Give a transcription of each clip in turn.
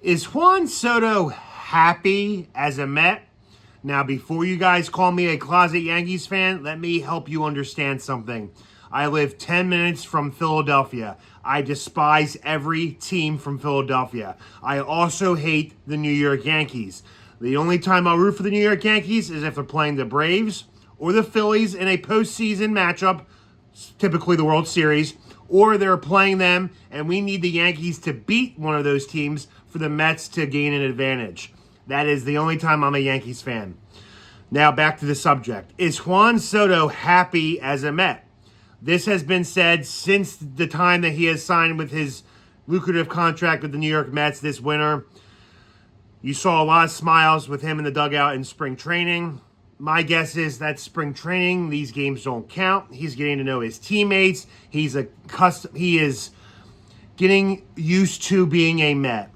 Is Juan Soto happy as a Met? Now, before you guys call me a closet Yankees fan, let me help you understand something. I live 10 minutes from Philadelphia. I despise every team from Philadelphia. I also hate the New York Yankees. The only time I'll root for the New York Yankees is if they're playing the Braves or the Phillies in a postseason matchup, typically the World Series, or they're playing them and we need the Yankees to beat one of those teams for the Mets to gain an advantage. That is the only time I'm a Yankees fan. Now back to the subject. Is Juan Soto happy as a Met? This has been said since the time that he has signed with his lucrative contract with the New York Mets this winter. You saw a lot of smiles with him in the dugout in spring training. My guess is that spring training, these games don't count. He's getting to know his teammates. He is getting used to being a Met.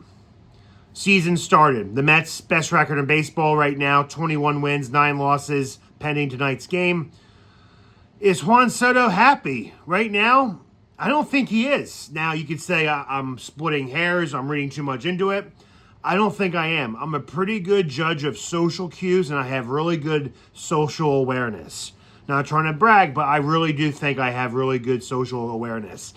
Season started. The Mets' best record in baseball right now, 21 wins, 9 losses, pending tonight's game. Is Juan Soto happy? Right now, I don't think he is. Now, you could say I'm splitting hairs, I'm reading too much into it. I don't think I am. I'm a pretty good judge of social cues, and I have really good social awareness. Not trying to brag, but I really do think I have really good social awareness.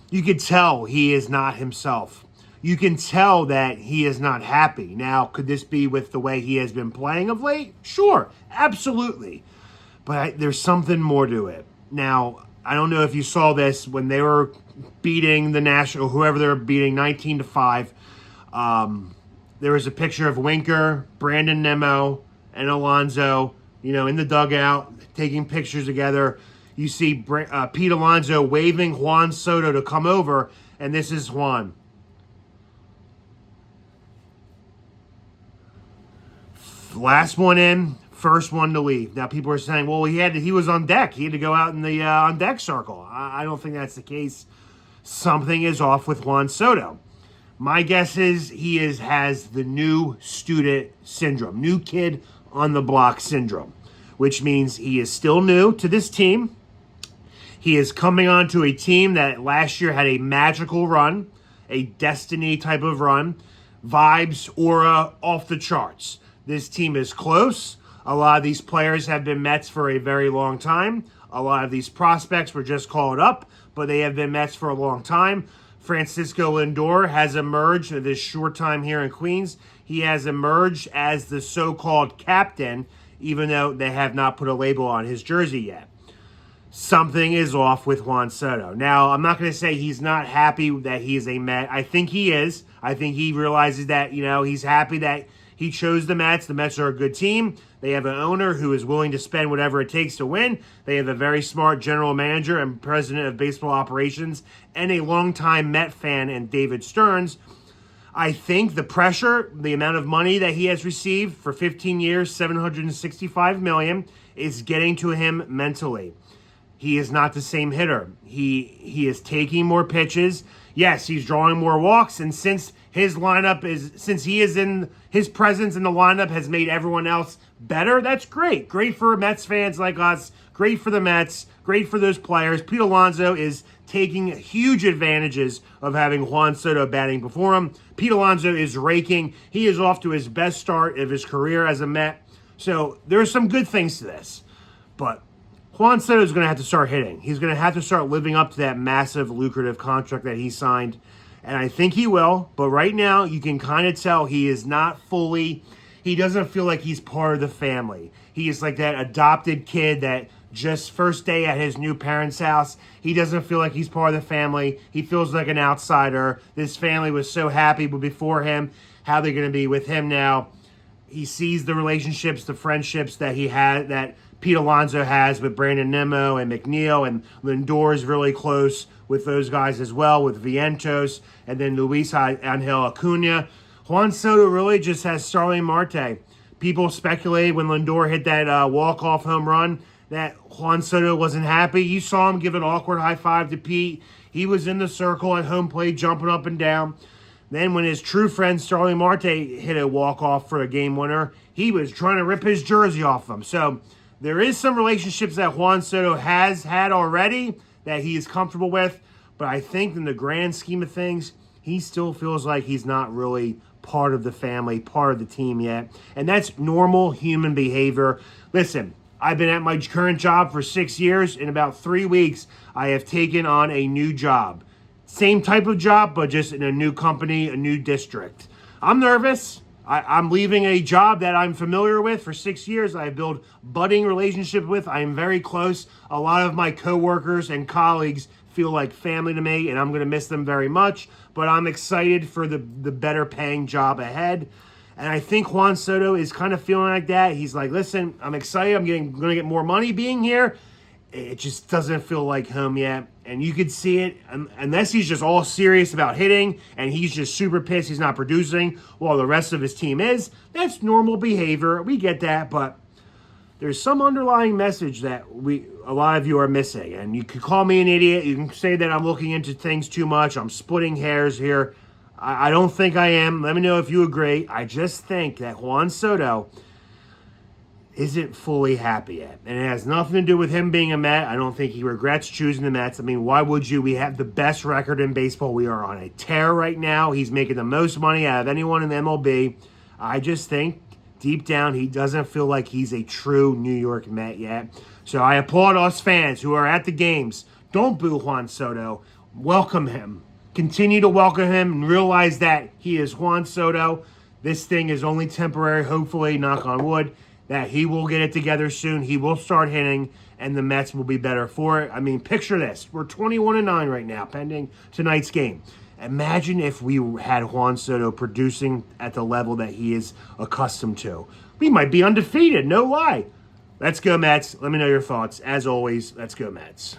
You could tell he is not himself. You can tell that he is not happy. Now, could this be with the way he has been playing of late? Sure, absolutely. But there's something more to it. Now, I don't know if you saw this when they were beating the National, whoever they were beating 19-5. There was a picture of Winker, Brandon Nimmo, and Alonso, in the dugout, taking pictures together. You see Pete Alonso waving Juan Soto to come over, and this is Juan. Last one in, first one to leave. Now people are saying, well, he was on deck. He had to go out in the on deck circle. I don't think that's the case. Something is off with Juan Soto. My guess is he has the new student syndrome, new kid on the block syndrome, which means he is still new to this team. He is coming onto a team that last year had a magical run, a destiny type of run, vibes, aura off the charts. This team is close. A lot of these players have been Mets for a very long time. A lot of these prospects were just called up, but they have been Mets for a long time. Francisco Lindor has emerged in this short time here in Queens. He has emerged as the so-called captain, even though they have not put a label on his jersey yet. Something is off with Juan Soto. Now, I'm not going to say he's not happy that he is a Met. I think he is. I think he realizes that, he's happy that he chose the Mets. The Mets are a good team. They have an owner who is willing to spend whatever it takes to win. They have a very smart general manager and president of baseball operations and a longtime Met fan in David Stearns. I think the pressure, the amount of money that he has received for 15 years, $765 million, is getting to him mentally. He is not the same hitter. He is taking more pitches. Yes, he's drawing more walks, and since he is in his presence in the lineup has made everyone else better, that's great. Great for Mets fans like us. Great for the Mets. Great for those players. Pete Alonso is taking huge advantages of having Juan Soto batting before him. Pete Alonso is raking. He is off to his best start of his career as a Met. So there are some good things to this. But Juan Soto is going to have to start hitting. He's going to have to start living up to that massive, lucrative contract that he signed. And I think he will. But right now, you can kind of tell he is not fully, he doesn't feel like he's part of the family. He is like that adopted kid that just first day at his new parents' house, he doesn't feel like he's part of the family. He feels like an outsider. This family was so happy before him. How they're going to be with him now. He sees the relationships, the friendships that he had, that Pete Alonso has with Brandon Nimmo and McNeil, and Lindor is really close with those guys as well, with Vientos, and then Luis Angel Acuna. Juan Soto really just has Starling Marte. People speculated when Lindor hit that walk-off home run that Juan Soto wasn't happy. You saw him give an awkward high five to Pete. He was in the circle at home plate, jumping up and down. Then when his true friend Starling Marte hit a walk-off for a game winner, he was trying to rip his jersey off him. So there is some relationships that Juan Soto has had already that he is comfortable with, but I think in the grand scheme of things, he still feels like he's not really part of the family, part of the team yet. And that's normal human behavior. Listen, I've been at my current job for 6 years. In about 3 weeks, I have taken on a new job. Same type of job, but just in a new company, a new district. I'm nervous. I'm leaving a job that I'm familiar with for 6 years. I built budding relationship with. I am very close. A lot of my coworkers and colleagues feel like family to me, and I'm going to miss them very much. But I'm excited for the better paying job ahead. And I think Juan Soto is kind of feeling like that. He's like, listen, I'm excited. I'm going to get more money being here. It just doesn't feel like home yet. And you could see it, unless he's just all serious about hitting and he's just super pissed he's not producing while the rest of his team is. That's normal behavior. We get that, but there's some underlying message that a lot of you are missing. And you could call me an idiot. You can say that I'm looking into things too much. I'm splitting hairs here. I don't think I am. Let me know if you agree. I just think that Juan Soto isn't fully happy yet. And it has nothing to do with him being a Met. I don't think he regrets choosing the Mets. I mean, why would you? We have the best record in baseball. We are on a tear right now. He's making the most money out of anyone in the MLB. I just think deep down he doesn't feel like he's a true New York Met yet. So I applaud us fans who are at the games. Don't boo Juan Soto. Welcome him. Continue to welcome him and realize that he is Juan Soto. This thing is only temporary, hopefully, knock on wood, that he will get it together soon. He will start hitting, and the Mets will be better for it. I mean, picture this. We're 21-9 right now, pending tonight's game. Imagine if we had Juan Soto producing at the level that he is accustomed to. We might be undefeated, no lie. Let's go, Mets. Let me know your thoughts. As always, let's go, Mets.